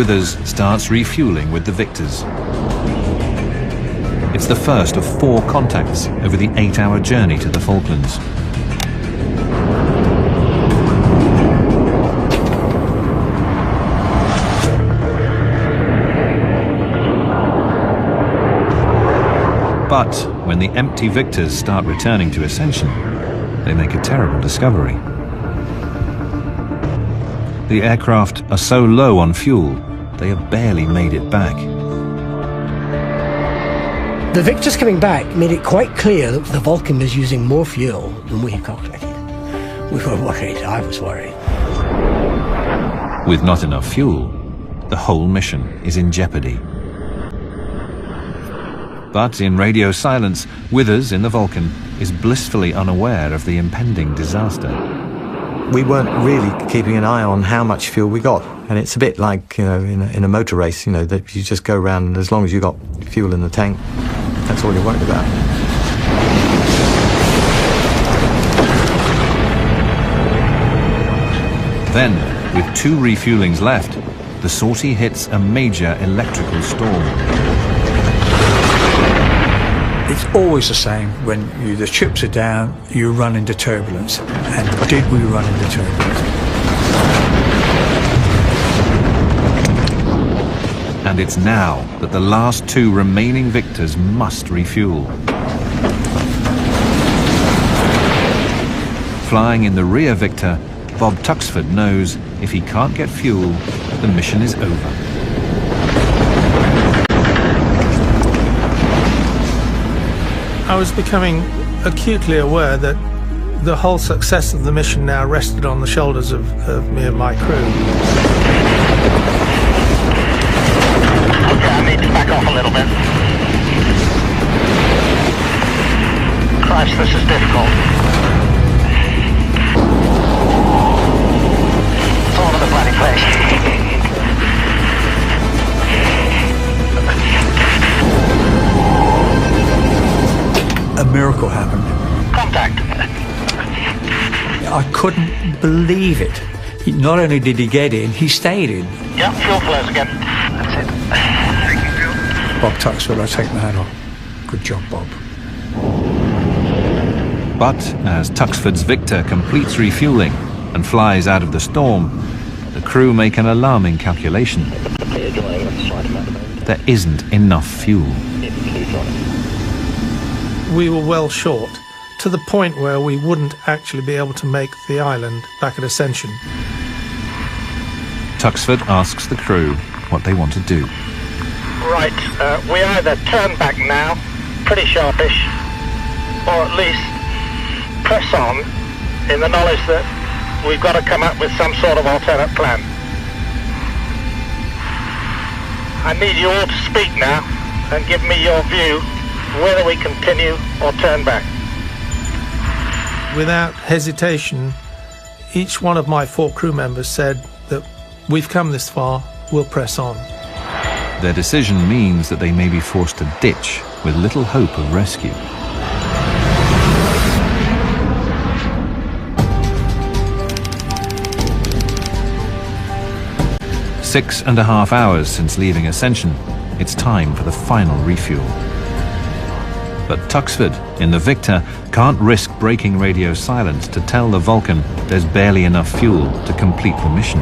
Withers starts refueling with the Victors. It's the first of 4 contacts over the 8-hour journey to the Falklands. But when the empty Victors start returning to Ascension, they make a terrible discovery. The aircraft are so low on fuel, they have barely made it back. The Victors coming back made it quite clear that the Vulcan was using more fuel than we had calculated. We were worried. I was worried. With not enough fuel, the whole mission is in jeopardy. But in radio silence, Withers in the Vulcan is blissfully unaware of the impending disaster. We weren't really keeping an eye on how much fuel we got. And it's a bit like, in a motor race, that you just go around and as long as you got fuel in the tank, that's all you're worried about. Then, with 2 refuelings left, the sortie hits a major electrical storm. It's always the same. When the chips are down, you run into turbulence. And did we run into turbulence? And it's now that the last 2 remaining Victors must refuel. Flying in the rear Victor, Bob Tuxford knows if he can't get fuel, the mission is over. I was becoming acutely aware that the whole success of the mission now rested on the shoulders of me and my crew. Okay, I need to back off a little bit. Christ, this is difficult. It's all over the bloody place. A miracle happened. Contact. I couldn't believe it. Not only did he get in, he stayed in. Yep, fuel flows again. That's it. Bob Tuxford, I take my hat off. Good job, Bob. But as Tuxford's Victor completes refueling and flies out of the storm, the crew make an alarming calculation. There isn't enough fuel. We were well short, to the point where we wouldn't actually be able to make the island back at Ascension. Tuxford asks the crew what they want to do. Right, we either turn back now, pretty sharpish, or at least press on in the knowledge that we've got to come up with some sort of alternate plan. I need you all to speak now and give me your view whether we continue or turn back. Without hesitation, each one of my 4 crew members said that we've come this far, we'll press on. Their decision means that they may be forced to ditch with little hope of rescue. Six and a half hours since leaving Ascension, it's time for the final refuel. But Tuxford, in the Victor, can't risk breaking radio silence to tell the Vulcan there's barely enough fuel to complete the mission.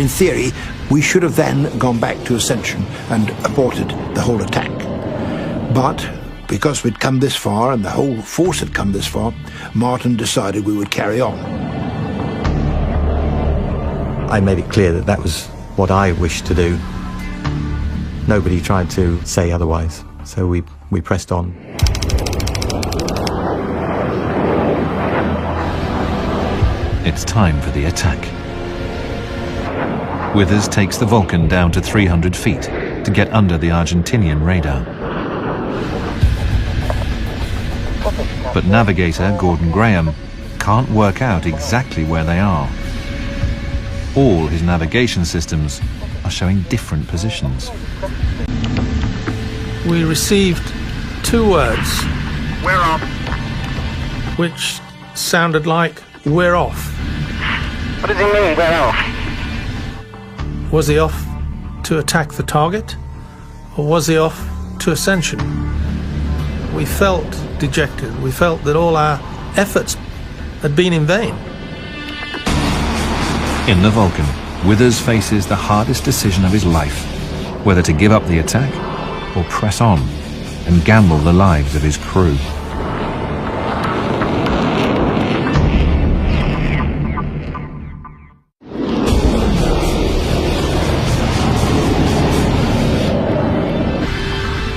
In theory, we should have then gone back to Ascension and aborted the whole attack. But because we'd come this far and the whole force had come this far, Martin decided we would carry on. I made it clear that that was what I wished to do. Nobody tried to say otherwise, so we pressed on. It's time for the attack. Withers takes the Vulcan down to 300 feet to get under the Argentinian radar. But navigator Gordon Graham can't work out exactly where they are. All his navigation systems are showing different positions. We received 2 words We're on. which sounded like we're off. What does he mean, we're off? Was he off to attack the target, or was he off to Ascension? We felt dejected. We felt that all our efforts had been in vain. In the Vulcan, Withers faces the hardest decision of his life, whether to give up the attack or press on and gamble the lives of his crew.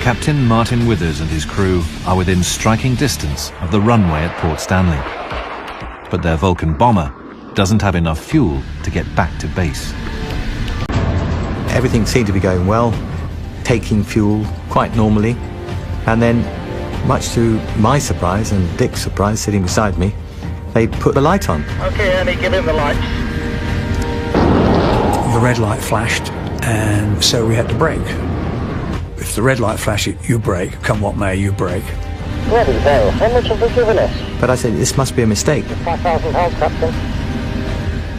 Captain Martin Withers and his crew are within striking distance of the runway at Port Stanley. But their Vulcan bomber doesn't have enough fuel to get back to base. Everything seemed to be going well, taking fuel quite normally, and then, much to my surprise and Dick's surprise sitting beside me, they put the light on. Okay, Andy, give him the lights. The red light flashed, and so we had to brake. If the red light flashes, you brake. Come what may, you brake. Bloody hell, how much have they given us? But I said, this must be a mistake, £5,000, Captain.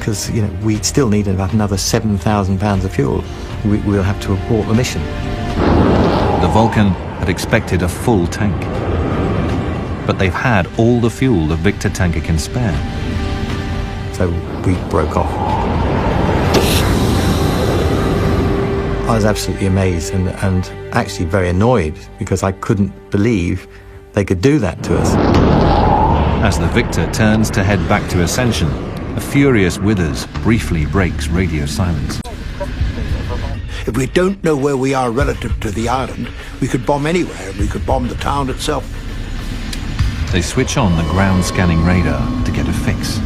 because we still need about another £7,000 of fuel. We'll have to abort the mission. The Vulcan had expected a full tank, but they've had all the fuel the Victor tanker can spare. So we broke off. I was absolutely amazed and actually very annoyed, because I couldn't believe they could do that to us. As the Victor turns to head back to Ascension, a furious Withers briefly breaks radio silence. If we don't know where we are relative to the island, we could bomb anywhere. We could bomb the town itself. They switch on the ground scanning radar to get a fix.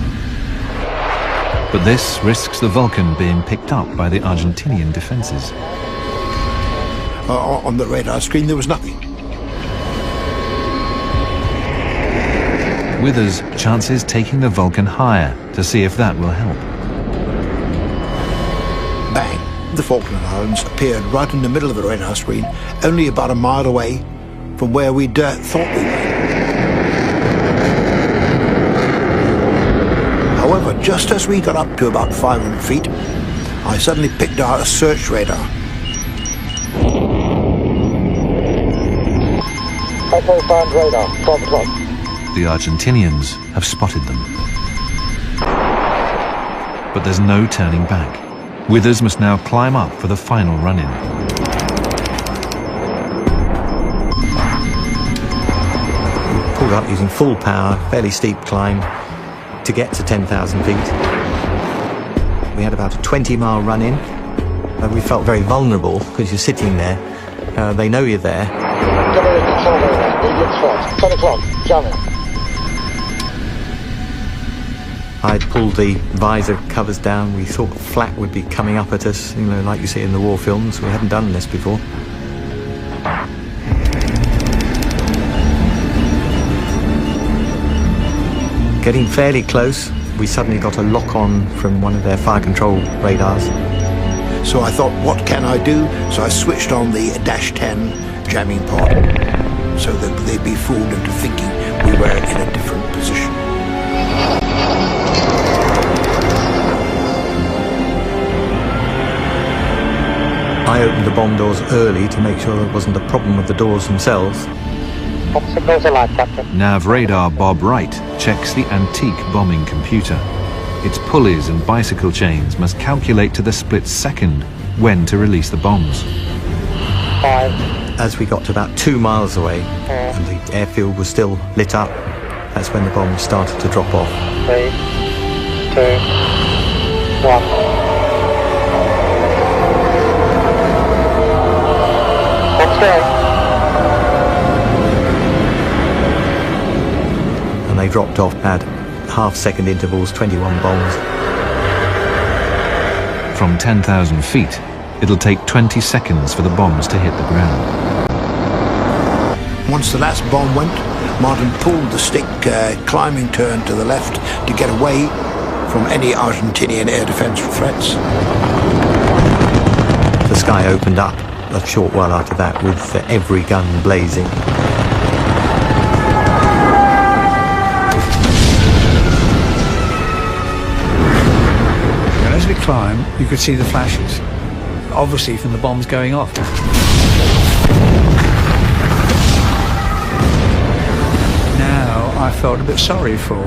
But this risks the Vulcan being picked up by the Argentinian defences. On the radar screen, there was nothing. Withers chances taking the Vulcan higher to see if that will help. Bang! The Falkland Islands appeared right in the middle of the radar screen, only about a mile away from where we'd thought we were. However, just as we got up to about 500 feet, I suddenly picked out a search radar. Echo found radar, 12 o'clock. The Argentinians have spotted them. But there's no turning back. Withers must now climb up for the final run-in. Pulled up using full power, fairly steep climb, to get to 10,000 feet. We had about a 20-mile run-in, and we felt very vulnerable because you're sitting there. They know you're there. 10 o'clock, jamming. I'd pulled the visor covers down. We thought flak would be coming up at us, like you see in the war films. We hadn't done this before. Getting fairly close, we suddenly got a lock-on from one of their fire control radars. So I thought, what can I do? So I switched on the -10 jamming pod, so that they'd be fooled into thinking we were in a different position. I opened the bomb doors early to make sure there wasn't a problem with the doors themselves. Pop signals alive, Captain. Nav radar Bob Wright checks the antique bombing computer. Its pulleys and bicycle chains must calculate to the split second when to release the bombs. 5. As we got to about 2 miles away, and the airfield was still lit up, that's when the bombs started to drop off. 3, 2, 1. Let's go. And they dropped off at half-second intervals, 21 bombs. From 10,000 feet, it'll take 20 seconds for the bombs to hit the ground. Once the last bomb went, Martin pulled the stick climbing turn to the left to get away from any Argentinian air defense threats. The sky opened up a short while after that with every gun blazing. climb, you could see the flashes, obviously from the bombs going off. Now I felt a bit sorry for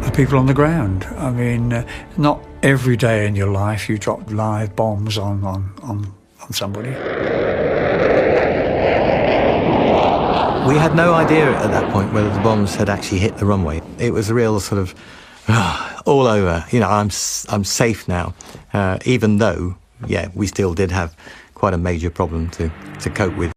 the people on the ground. I mean, not every day in your life you drop live bombs on somebody. We had no idea at that point whether the bombs had actually hit the runway. It was a real sort of, all over, you know, I'm safe now, even though, yeah, we still did have quite a major problem to cope with.